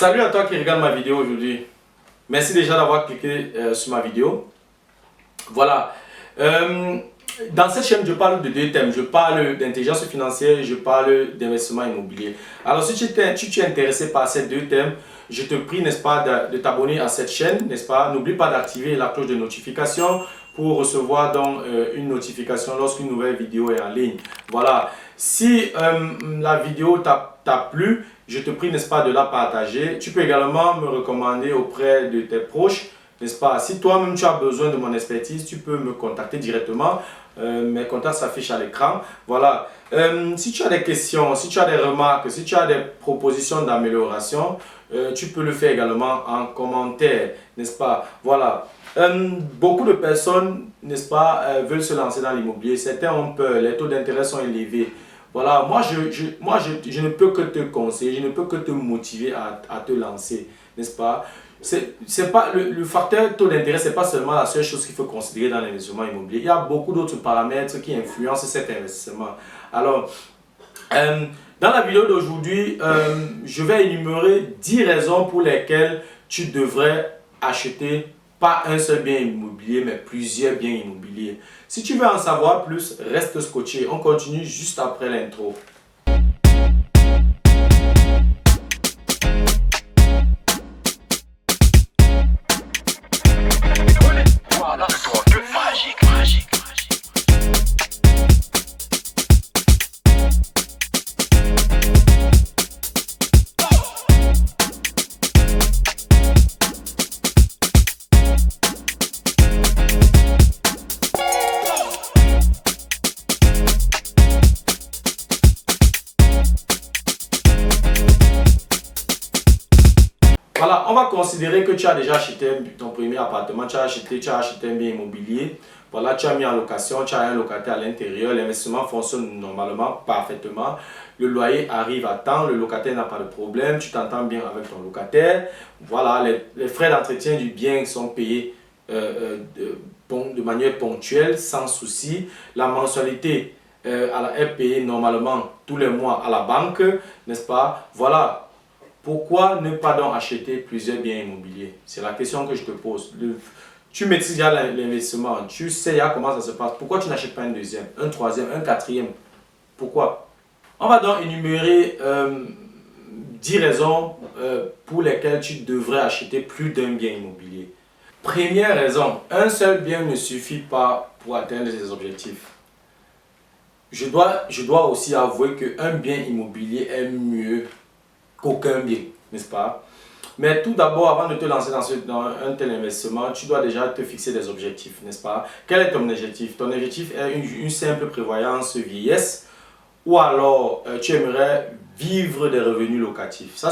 Salut à toi qui regarde ma vidéo aujourd'hui. Merci déjà d'avoir cliqué sur ma vidéo. Voilà. Dans cette chaîne, je parle de deux thèmes. Je parle d'intelligence financière et je parle d'investissement immobilier. Alors, si tu es intéressé par ces deux thèmes, je te prie, n'est-ce pas, de t'abonner à cette chaîne, n'est-ce pas? N'oublie pas d'activer la cloche de notification pour recevoir donc une notification lorsqu'une nouvelle vidéo est en ligne. Voilà. Si la vidéo t'a plu, je te prie, n'est-ce pas, de la partager. Tu peux également me recommander auprès de tes proches, n'est-ce pas? Si toi-même tu as besoin de mon expertise, tu peux me contacter directement. Mes contacts s'affichent à l'écran. Voilà. Si tu as des questions, si tu as des remarques, si tu as des propositions d'amélioration, tu peux le faire également en commentaire, n'est-ce pas? Voilà. Beaucoup de personnes, n'est-ce pas, veulent se lancer dans l'immobilier. Certains ont peur, les taux d'intérêt sont élevés. Voilà, moi je ne peux que te conseiller, je ne peux que te motiver à te lancer, n'est-ce pas? C'est pas le facteur taux d'intérêt, c'est pas seulement la seule chose qu'il faut considérer dans l'investissement immobilier. Il y a beaucoup d'autres paramètres qui influencent cet investissement. Alors, dans la vidéo d'aujourd'hui, je vais énumérer 10 raisons pour lesquelles tu devrais acheter pas un seul bien immobilier, mais plusieurs biens immobiliers. Si tu veux en savoir plus, reste scotché. On continue juste après l'intro. Voilà, on va considérer que tu as déjà acheté ton premier appartement, tu as acheté un bien immobilier. Voilà, tu as mis en location, tu as un locataire à l'intérieur, l'investissement fonctionne normalement, parfaitement. Le loyer arrive à temps, le locataire n'a pas de problème, tu t'entends bien avec ton locataire. Voilà, les frais d'entretien du bien sont payés de manière ponctuelle, sans souci. La mensualité est payée normalement tous les mois à la banque, n'est-ce pas? Voilà. Pourquoi ne pas donc acheter plusieurs biens immobiliers? C'est la question que je te pose. Tu maîtrises déjà l'investissement, tu sais déjà comment ça se passe. Pourquoi tu n'achètes pas un deuxième, un troisième, un quatrième? Pourquoi? On va donc énumérer 10 raisons pour lesquelles tu devrais acheter plus d'un bien immobilier. Première raison, un seul bien ne suffit pas pour atteindre ses objectifs. Je dois aussi avouer qu'un bien immobilier est mieux qu'aucun bien, n'est-ce pas? Mais tout d'abord, avant de te lancer dans un tel investissement, tu dois déjà te fixer des objectifs, n'est-ce pas? Quel est ton objectif? Ton objectif est une simple prévoyance vieillesse ou alors tu aimerais vivre des revenus locatifs. Ça,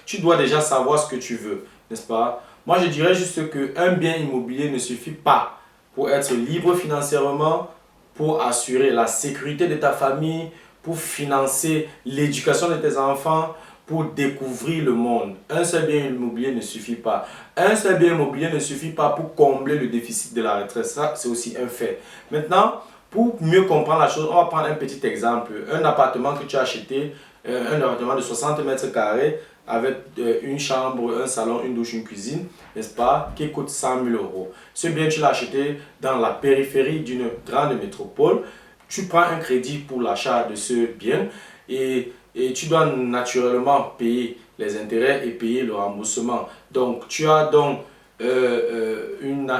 tu dois déjà savoir ce que tu veux, n'est-ce pas? Moi, je dirais juste qu'un bien immobilier ne suffit pas pour être libre financièrement, pour assurer la sécurité de ta famille, pour financer l'éducation de tes enfants, pour découvrir le monde. Un seul bien immobilier ne suffit pas. Un seul bien immobilier ne suffit pas pour combler le déficit de la retraite. Ça, c'est aussi un fait. Maintenant, pour mieux comprendre la chose, on va prendre un petit exemple. Un appartement que tu as acheté, un appartement de 60 mètres carrés avec une chambre, un salon, une douche, une cuisine, n'est-ce pas, qui coûte 100 000 euros. Ce bien, tu l'as acheté dans la périphérie d'une grande métropole. Tu prends un crédit pour l'achat de ce bien et tu dois naturellement payer les intérêts et payer le remboursement. Donc, tu as donc une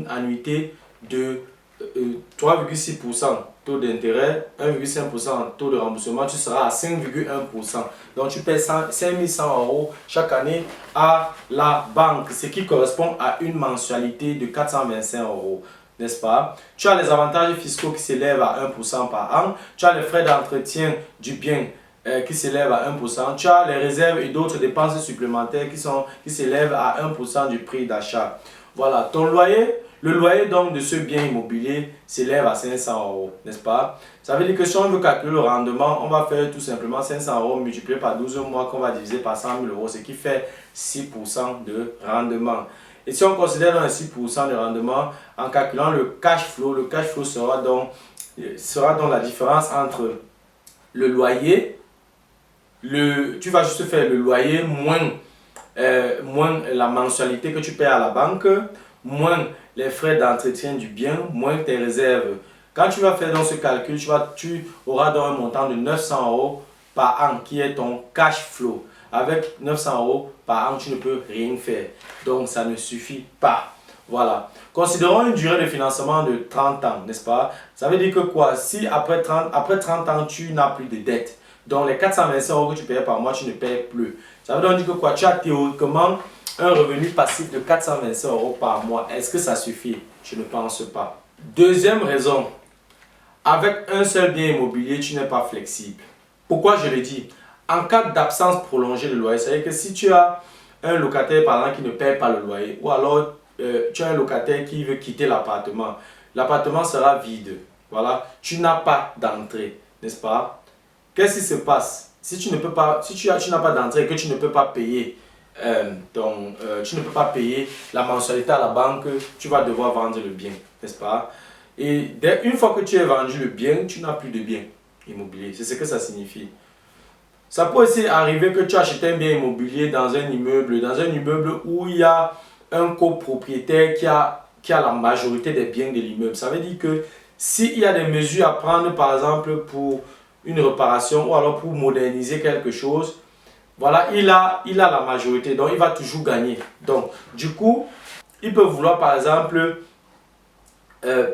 annuité de 3,6% taux d'intérêt, 1,5% taux de remboursement, tu seras à 5,1%. Donc, tu paies 5 100 euros chaque année à la banque, ce qui correspond à une mensualité de 425 euros. N'est-ce pas? Tu as les avantages fiscaux qui s'élèvent à 1% par an. Tu as les frais d'entretien du bien qui s'élèvent à 1%. Tu as les réserves et d'autres dépenses supplémentaires qui s'élèvent à 1% du prix d'achat. Voilà, ton loyer, le loyer donc de ce bien immobilier s'élève à 500 euros, n'est-ce pas? Ça veut dire que si on veut calculer le rendement, on va faire tout simplement 500 euros multiplié par 12 mois qu'on va diviser par 100 000 euros, ce qui fait 6% de rendement. Et si on considère un 6% de rendement, en calculant le cash flow sera donc la différence entre le loyer tu vas juste faire le loyer moins la mensualité que tu paies à la banque, moins les frais d'entretien du bien, moins tes réserves. Quand tu vas faire dans ce calcul, tu auras donc un montant de 900 euros par an qui est ton cash flow. Avec 900 euros par an, tu ne peux rien faire. Donc, ça ne suffit pas. Voilà. Considérons une durée de financement de 30 ans, n'est-ce pas? Ça veut dire que quoi? Si après 30 ans, tu n'as plus de dettes, donc les 425 euros que tu payais par mois, tu ne payes plus. Ça veut donc dire que quoi? Tu as théoriquement un revenu passif de 425 euros par mois. Est-ce que ça suffit? Je ne pense pas. Deuxième raison, avec un seul bien immobilier, tu n'es pas flexible. Pourquoi je le dis? En cas d'absence prolongée de loyer, c'est-à-dire que si tu as un locataire par exemple qui ne paye pas le loyer, ou alors tu as un locataire qui veut quitter l'appartement, l'appartement sera vide. Voilà, tu n'as pas d'entrée, n'est-ce pas? Qu'est-ce qui se passe? Si tu n'as pas d'entrée et que tu ne peux pas payer tu ne peux pas payer la mensualité à la banque, tu vas devoir vendre le bien, n'est-ce pas? Et une fois que tu as vendu le bien, tu n'as plus de bien immobilier. C'est ce que ça signifie. Ça peut aussi arriver que tu achètes un bien immobilier dans un immeuble où il y a un copropriétaire qui a la majorité des biens de l'immeuble. Ça veut dire que s'il y a des mesures à prendre, par exemple, pour une réparation ou alors pour moderniser quelque chose, voilà, il a la majorité, donc il va toujours gagner. Donc, du coup, il peut vouloir, par exemple,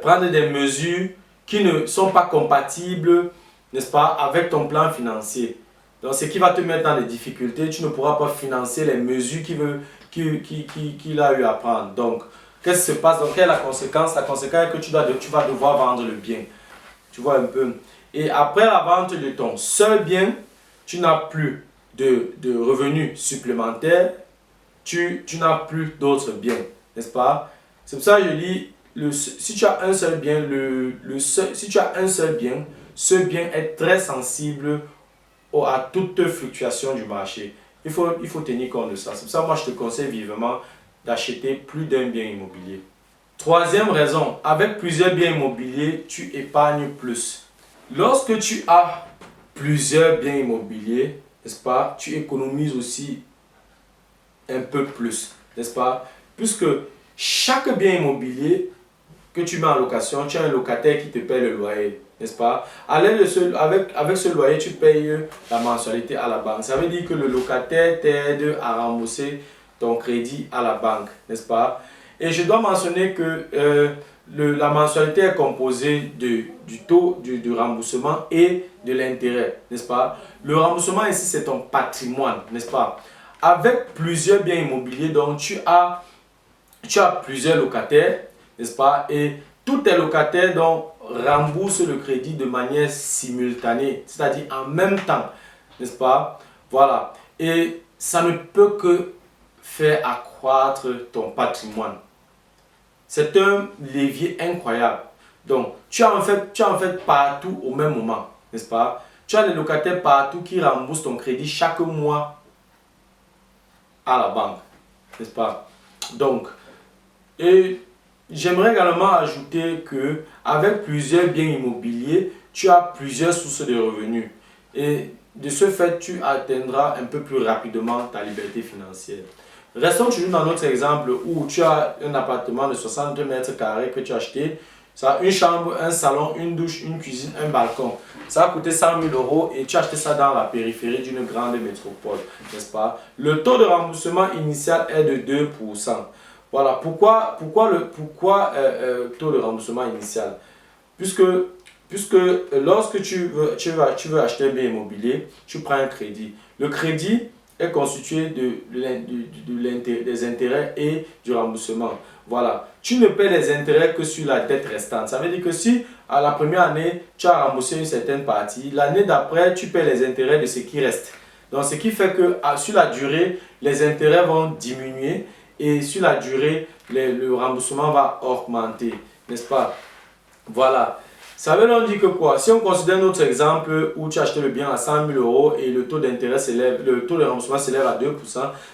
prendre des mesures qui ne sont pas compatibles, n'est-ce pas, avec ton plan financier. Donc, ce qui va te mettre dans des difficultés, tu ne pourras pas financer les mesures qu'il a eu à prendre. Donc, qu'est-ce qui se passe? Donc, quelle est la conséquence? La conséquence est que tu vas devoir vendre le bien. Tu vois un peu. Et après la vente de ton seul bien, tu n'as plus de revenus supplémentaires, tu n'as plus d'autres biens, n'est-ce pas? C'est pour ça que je dis, si tu as un seul bien, si tu as un seul bien, ce bien est très sensible à toute fluctuation du marché. Il faut tenir compte de ça. C'est pour ça que moi je te conseille vivement d'acheter plus d'un bien immobilier. Troisième raison, avec plusieurs biens immobiliers, tu épargnes plus. Lorsque tu as plusieurs biens immobiliers, n'est-ce pas, tu économises aussi un peu plus, n'est-ce pas? Puisque chaque bien immobilier que tu mets en location, tu as un locataire qui te paie le loyer, n'est-ce pas? Avec ce loyer, tu payes la mensualité à la banque. Ça veut dire que le locataire t'aide à rembourser ton crédit à la banque, n'est-ce pas? Et je dois mentionner que la mensualité est composée du taux de remboursement et de l'intérêt, n'est-ce pas? Le remboursement ici, c'est ton patrimoine, n'est-ce pas? Avec plusieurs biens immobiliers, donc tu as plusieurs locataires, n'est-ce pas? Et tous tes locataires donc remboursent le crédit de manière simultanée, c'est-à-dire en même temps, n'est-ce pas? Voilà. Et ça ne peut que faire accroître ton patrimoine. C'est un levier incroyable. Donc, tu as en fait partout au même moment, n'est-ce pas? Tu as les locataires partout qui remboursent ton crédit chaque mois à la banque, n'est-ce pas? Donc, et j'aimerais également ajouter que avec plusieurs biens immobiliers, tu as plusieurs sources de revenus. Et de ce fait, tu atteindras un peu plus rapidement ta liberté financière. Restons toujours dans notre exemple où tu as un appartement de 62 mètres carrés que tu as acheté. Ça a une chambre, un salon, une douche, une cuisine, un balcon. Ça a coûté 100 000 euros et tu as acheté ça dans la périphérie d'une grande métropole, n'est-ce pas? Le taux de remboursement initial est de 2%. Voilà, pourquoi taux de remboursement initial? Puisque lorsque tu veux acheter un bien immobilier, tu prends un crédit. Le crédit est constitué des intérêts et du remboursement. Voilà. Tu ne paies les intérêts que sur la dette restante. Ça veut dire que si à la première année, tu as remboursé une certaine partie, l'année d'après, tu paies les intérêts de ce qui reste. Donc, ce qui fait que sur la durée, les intérêts vont diminuer et sur la durée, le remboursement va augmenter. N'est-ce pas? Voilà. Ça veut donc dire que quoi? Si on considère notre exemple où tu as acheté le bien à 100 000 euros et le taux d'intérêt le taux de remboursement s'élève à 2%,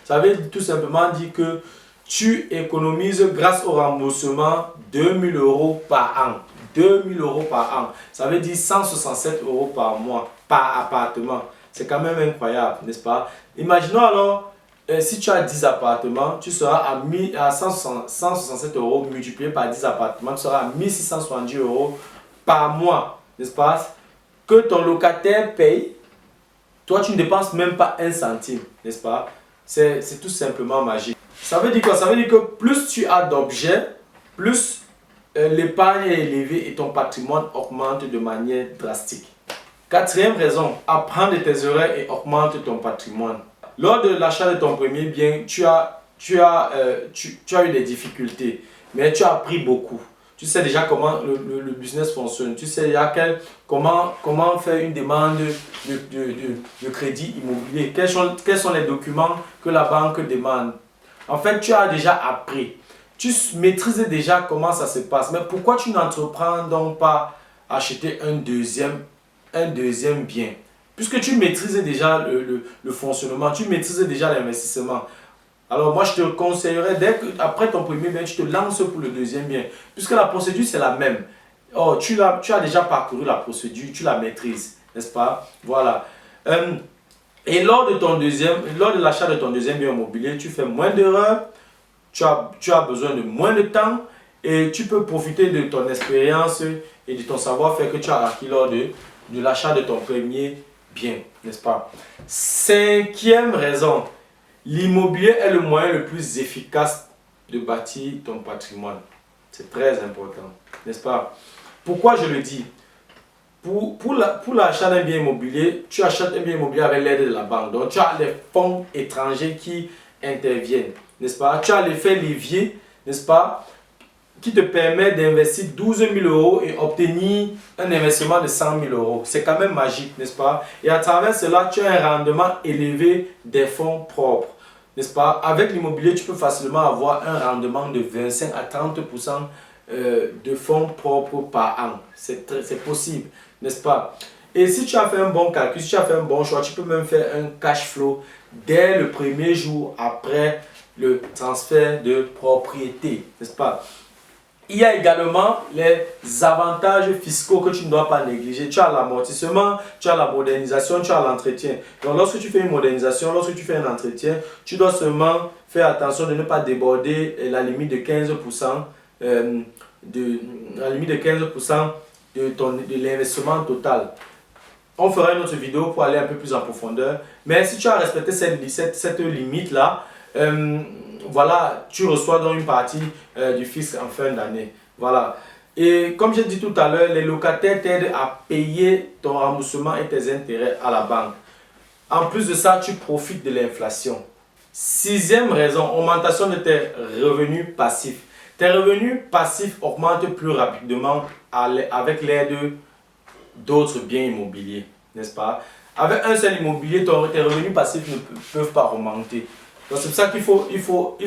ça veut tout simplement dire que tu économises grâce au remboursement 2 000 euros par an. 2 000 euros par an. Ça veut dire 167 euros par mois, par appartement. C'est quand même incroyable, n'est-ce pas? Imaginons alors, si tu as 10 appartements, tu seras à 167 euros multiplié par 10 appartements, tu seras à 1670 euros par mois, n'est-ce pas? Que ton locataire paye, toi tu ne dépenses même pas un centime, n'est-ce pas? C'est tout simplement magique. Ça veut dire quoi? Ça veut dire que plus tu as d'objets, plus l'épargne est élevée et ton patrimoine augmente de manière drastique. Quatrième raison, apprends de tes erreurs et augmente ton patrimoine. Lors de l'achat de ton premier bien, tu as eu des difficultés, mais tu as appris beaucoup. Tu sais déjà comment le business fonctionne. Tu sais déjà comment faire une demande de crédit immobilier. Quels sont les documents que la banque demande. En fait, tu as déjà appris. Tu maîtrises déjà comment ça se passe. Mais pourquoi tu n'entreprends donc pas acheter un deuxième bien? Puisque tu maîtrises déjà le fonctionnement, tu maîtrises déjà l'investissement. Alors moi, je te conseillerais, après ton premier bien, tu te lances pour le deuxième bien. Puisque la procédure, c'est la même. Oh, tu as déjà parcouru la procédure, tu la maîtrises, n'est-ce pas? Voilà. Et lors de l'achat de ton deuxième bien immobilier, tu fais moins d'erreurs, tu as besoin de moins de temps et tu peux profiter de ton expérience et de ton savoir-faire que tu as acquis lors de l'achat de ton premier bien, n'est-ce pas? Cinquième raison, l'immobilier est le moyen le plus efficace de bâtir ton patrimoine. C'est très important, n'est-ce pas? Pourquoi je le dis? Pour l'achat d'un bien immobilier, tu achètes un bien immobilier avec l'aide de la banque. Donc, tu as les fonds étrangers qui interviennent, n'est-ce pas? Tu as l'effet levier, n'est-ce pas? Qui te permet d'investir 12 000 euros et obtenir un investissement de 100 000 euros. C'est quand même magique, n'est-ce pas? Et à travers cela, tu as un rendement élevé des fonds propres, n'est-ce pas? Avec l'immobilier, tu peux facilement avoir un rendement de 25 à 30% de fonds propres par an. C'est possible, n'est-ce pas? Et si tu as fait un bon calcul, si tu as fait un bon choix, tu peux même faire un cash flow dès le premier jour après le transfert de propriété, n'est-ce pas? Il y a également les avantages fiscaux que tu ne dois pas négliger. Tu as l'amortissement, tu as la modernisation, tu as l'entretien. Donc lorsque tu fais une modernisation, lorsque tu fais un entretien, tu dois seulement faire attention de ne pas déborder la limite de 15%, de l'investissement total. On fera une autre vidéo pour aller un peu plus en profondeur. Mais si tu as respecté cette limite-là, voilà, tu reçois donc une partie du fisc en fin d'année. Voilà. Et comme j'ai dit tout à l'heure, les locataires t'aident à payer ton remboursement et tes intérêts à la banque. En plus de ça, tu profites de l'inflation. Sixième raison, augmentation de tes revenus passifs. Tes revenus passifs augmentent plus rapidement avec l'aide d'autres biens immobiliers, n'est-ce pas? Avec un seul immobilier, tes revenus passifs ne peuvent pas augmenter. Donc c'est pour ça qu'il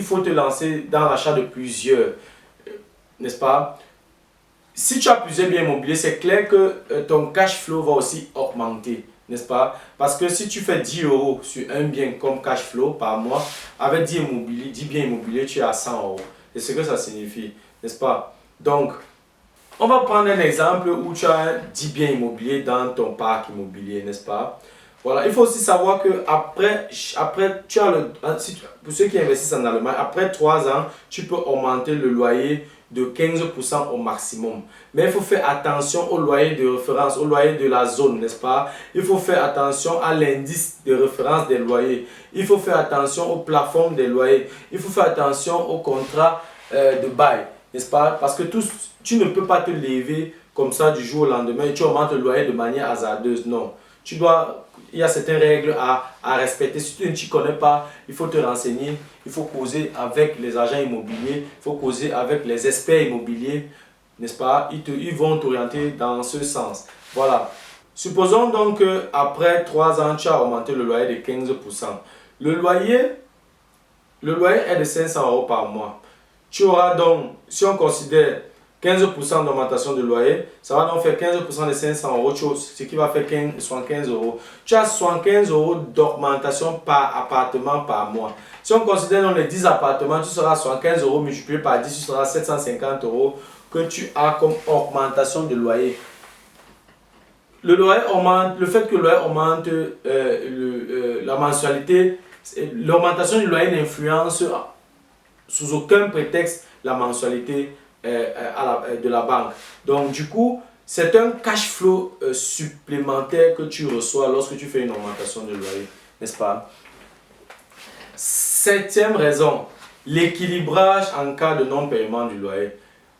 faut te lancer dans l'achat de plusieurs, n'est-ce pas? Si tu as plusieurs biens immobiliers, c'est clair que ton cash flow va aussi augmenter, n'est-ce pas? Parce que si tu fais 10 euros sur un bien comme cash flow par mois, avec 10 biens immobiliers, tu es à 100 euros. Et ce que ça signifie, n'est-ce pas? Donc, on va prendre un exemple où tu as 10 biens immobiliers dans ton parc immobilier, n'est-ce pas? Voilà, il faut aussi savoir que après tu as pour ceux qui investissent en Allemagne, après 3 ans, tu peux augmenter le loyer de 15% au maximum. Mais il faut faire attention au loyer de référence, au loyer de la zone, n'est-ce pas? Il faut faire attention à l'indice de référence des loyers. Il faut faire attention au plafond des loyers. Il faut faire attention au contrat de bail, n'est-ce pas? Parce que tu ne peux pas te lever comme ça du jour au lendemain et tu augmentes le loyer de manière hasardeuse. Non. Il y a certaines règles à respecter. Si tu ne t'y connais pas, il faut te renseigner. Il faut causer avec les agents immobiliers. Il faut causer avec les experts immobiliers. N'est-ce pas? Ils vont t'orienter dans ce sens. Voilà. Supposons donc qu'après 3 ans, tu as augmenté le loyer de 15%. Le loyer est de 500 euros par mois. Tu auras donc, si on considère 15% d'augmentation de loyer, ça va donc faire 15% de 500 euros, ce qui va faire 75 euros. Tu as 75 euros d'augmentation par appartement par mois. Si on considère donc les 10 appartements, tu seras à 75 euros multiplié par 10, tu seras à 750 euros que tu as comme augmentation de loyer. le loyer augmente, le fait que le loyer augmente, la mensualité, l'augmentation du loyer n'influence sous aucun prétexte la mensualité de la banque. Donc du coup, c'est un cash flow supplémentaire que tu reçois lorsque tu fais une augmentation de loyer, n'est-ce pas? Septième raison, l'équilibrage en cas de non-paiement du loyer.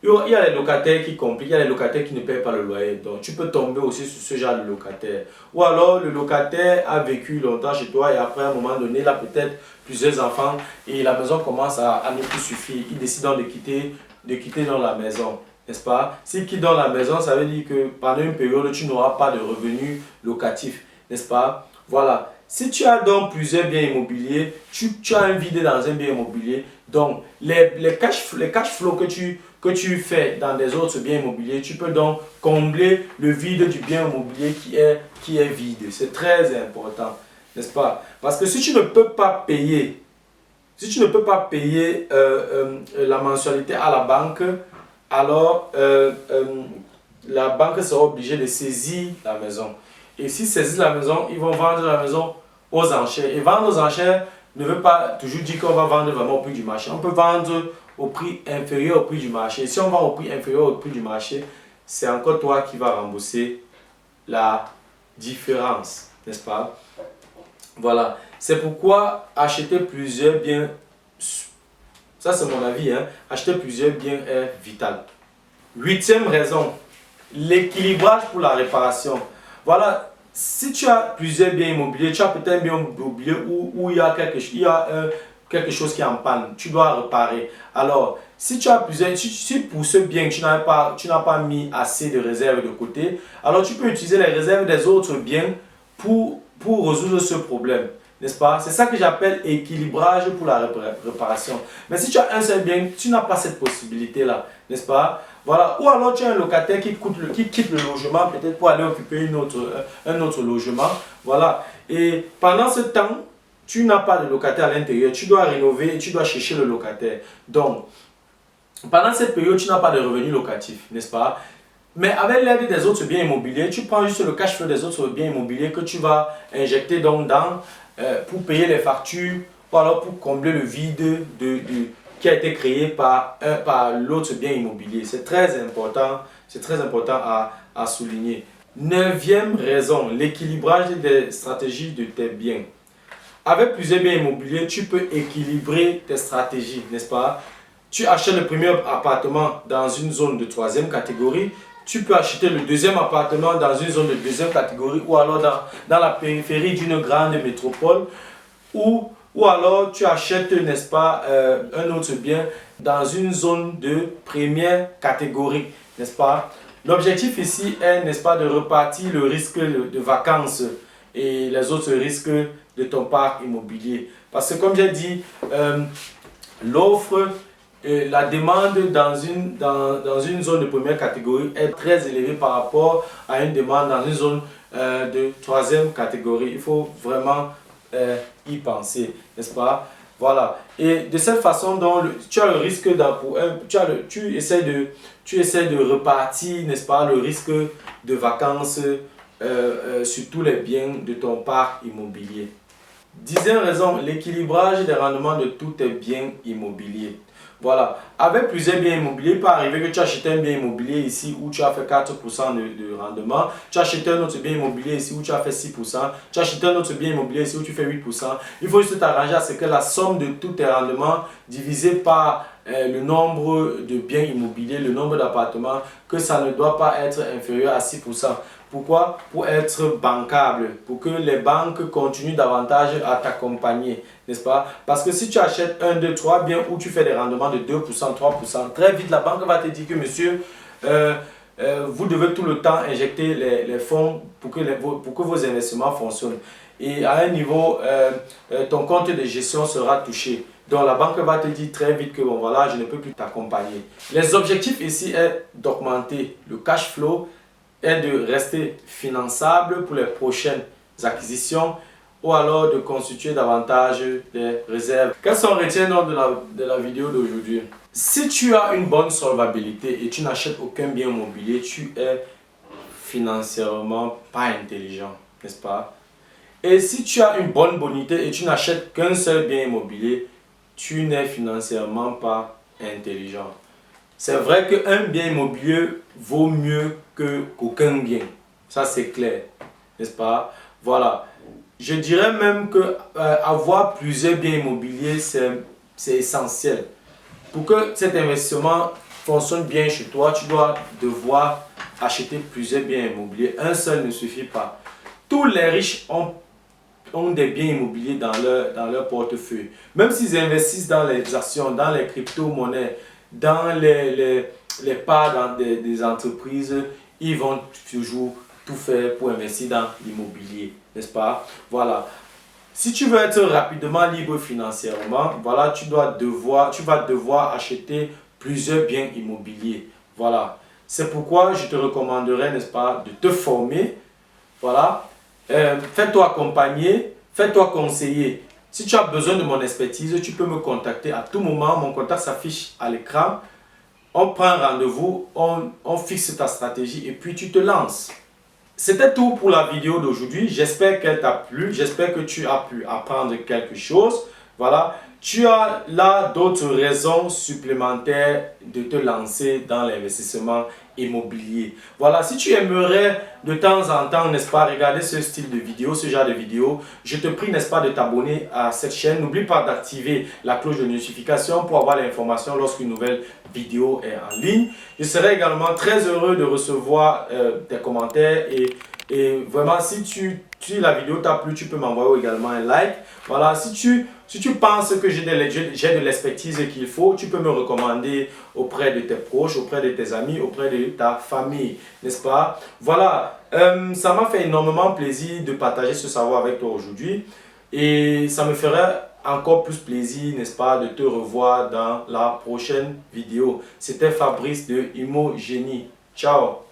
Il y a les locataires qui compliquent, il y a les locataires qui ne payent pas le loyer. Donc tu peux tomber aussi sur ce genre de locataire. Ou alors le locataire a vécu longtemps chez toi et après à un moment donné, il a peut-être plusieurs enfants et la maison commence à ne plus suffire. Il décide donc de quitter dans la maison, n'est-ce pas? S'il quitte dans la maison, ça veut dire que pendant une période, tu n'auras pas de revenus locatifs, n'est-ce pas? Voilà. Si tu as donc plusieurs biens immobiliers, tu as un vide dans un bien immobilier, donc les cash flow que tu fais dans des autres biens immobiliers, tu peux donc combler le vide du bien immobilier qui est vide. C'est très important, n'est-ce pas? Parce que si tu ne peux pas payer, la mensualité à la banque, alors la banque sera obligée de saisir la maison. Et s'ils saisissent la maison, ils vont vendre la maison aux enchères. Et vendre aux enchères ne veut pas toujours dire qu'on va vendre vraiment au prix du marché. On peut vendre au prix inférieur au prix du marché. Si on vend au prix inférieur au prix du marché, c'est encore toi qui vas rembourser la différence, n'est-ce pas? Voilà. C'est pourquoi acheter plusieurs biens, ça c'est mon avis, hein, acheter plusieurs biens est vital. Huitième raison, l'équilibrage pour la réparation. Voilà. Si tu as plusieurs biens immobiliers, tu as peut-être un bien immobilier où il y a quelque chose qui est en panne, tu dois réparer. Alors, si tu as plusieurs, si pour ce bien tu n'as pas mis assez de réserves de côté, alors tu peux utiliser les réserves des autres biens pour résoudre ce problème, n'est-ce pas? C'est ça que j'appelle équilibrage pour la réparation. Mais si tu as un seul bien, tu n'as pas cette possibilité-là, n'est-ce pas? Voilà. Ou alors tu as un locataire qui quitte le logement peut-être pour aller occuper un autre logement. Voilà. Et pendant ce temps, tu n'as pas de locataire à l'intérieur. Tu dois rénover et tu dois chercher le locataire. Donc, pendant cette période, tu n'as pas de revenus locatifs, n'est-ce pas? Mais avec l'aide des autres biens immobiliers, tu prends juste le cash flow des autres biens immobiliers que tu vas injecter donc pour payer les factures ou alors pour combler le vide qui a été créé par l'autre bien immobilier. C'est très important à souligner. Neuvième raison, l'équilibrage des stratégies de tes biens. Avec plusieurs biens immobiliers, tu peux équilibrer tes stratégies, n'est-ce pas? Tu achètes le premier appartement dans une zone de troisième catégorie, tu peux acheter le deuxième appartement dans une zone de deuxième catégorie ou alors dans la périphérie d'une grande métropole ou alors tu achètes, n'est-ce pas, un autre bien dans une zone de première catégorie, n'est-ce pas? L'objectif ici est, n'est-ce pas, de repartir le risque de vacances et les autres risques de ton parc immobilier. Parce que comme j'ai dit, l'offre, la demande dans une zone de première catégorie est très élevée par rapport à une demande dans une zone de troisième catégorie. Il faut vraiment y penser, n'est-ce pas? Voilà. Et de cette façon, donc, tu as le risque tu essaies de repartir, n'est-ce pas, le risque de vacances sur tous les biens de ton parc immobilier. Dixième raison, l'équilibrage des rendements de tous tes biens immobiliers. Voilà, avec plusieurs biens immobiliers, il peut arriver que tu achètes un bien immobilier ici où tu as fait 4% de rendement, tu achètes un autre bien immobilier ici où tu as fait 6%, tu achètes un autre bien immobilier ici où tu fais 8%. Il faut juste t'arranger à ce que la somme de tous tes rendements divisé par le nombre de biens immobiliers, le nombre d'appartements, que ça ne doit pas être inférieur à 6%. Pourquoi? Pour être bancable, pour que les banques continuent davantage à t'accompagner, n'est-ce pas? Parce que si tu achètes 1, 2, 3 biens où tu fais des rendements de 2%, 3%, très vite la banque va te dire que monsieur, vous devez tout le temps injecter les fonds pour que vos investissements fonctionnent. Et à un niveau, ton compte de gestion sera touché. Donc la banque va te dire très vite que bon voilà, je ne peux plus t'accompagner. Les objectifs ici est d'augmenter le cash flow, est de rester finançable pour les prochaines acquisitions ou alors de constituer davantage des réserves. Qu'est-ce qu'on retient donc de la vidéo d'aujourd'hui? Si tu as une bonne solvabilité et tu n'achètes aucun bien immobilier, tu es financièrement pas intelligent, n'est-ce pas? Et si tu as une bonne bonité et tu n'achètes qu'un seul bien immobilier, tu n'es financièrement pas intelligent. C'est vrai qu'un bien immobilier vaut mieux qu'aucun bien. Ça, c'est clair, n'est-ce pas? Voilà. Je dirais même que avoir plusieurs biens immobiliers, c'est essentiel. Pour que cet investissement fonctionne bien chez toi, tu dois devoir acheter plusieurs biens immobiliers. Un seul ne suffit pas. Tous les riches ont des biens immobiliers dans leur portefeuille. Même s'ils investissent dans les actions, dans les crypto-monnaies, dans les parts dans des entreprises, ils vont toujours tout faire pour investir dans l'immobilier, n'est-ce pas? Voilà. Si tu veux être rapidement libre financièrement, voilà, tu vas devoir acheter plusieurs biens immobiliers. Voilà. C'est pourquoi je te recommanderais, n'est-ce pas, de te former. Voilà. Fais-toi accompagner, fais-toi conseiller. Si tu as besoin de mon expertise, tu peux me contacter à tout moment. Mon contact s'affiche à l'écran. On prend un rendez-vous, on fixe ta stratégie et puis tu te lances. C'était tout pour la vidéo d'aujourd'hui. J'espère qu'elle t'a plu. J'espère que tu as pu apprendre quelque chose. Voilà. Tu as là d'autres raisons supplémentaires de te lancer dans l'investissement immobilier. Voilà, si tu aimerais de temps en temps, n'est-ce pas, regarder ce style de vidéo, ce genre de vidéo, je te prie, n'est-ce pas, de t'abonner à cette chaîne. N'oublie pas d'activer la cloche de notification pour avoir l'information lorsqu'une nouvelle vidéo est en ligne. Je serai également très heureux de recevoir tes commentaires et vraiment, si la vidéo t'a plu, tu peux m'envoyer également un like. Voilà, si tu penses que j'ai de l'expertise qu'il faut, tu peux me recommander auprès de tes proches, auprès de tes amis, auprès de ta famille, n'est-ce pas? Voilà, ça m'a fait énormément plaisir de partager ce savoir avec toi aujourd'hui et ça me ferait encore plus plaisir, n'est-ce pas, de te revoir dans la prochaine vidéo. C'était Fabrice de Imogénie. Ciao!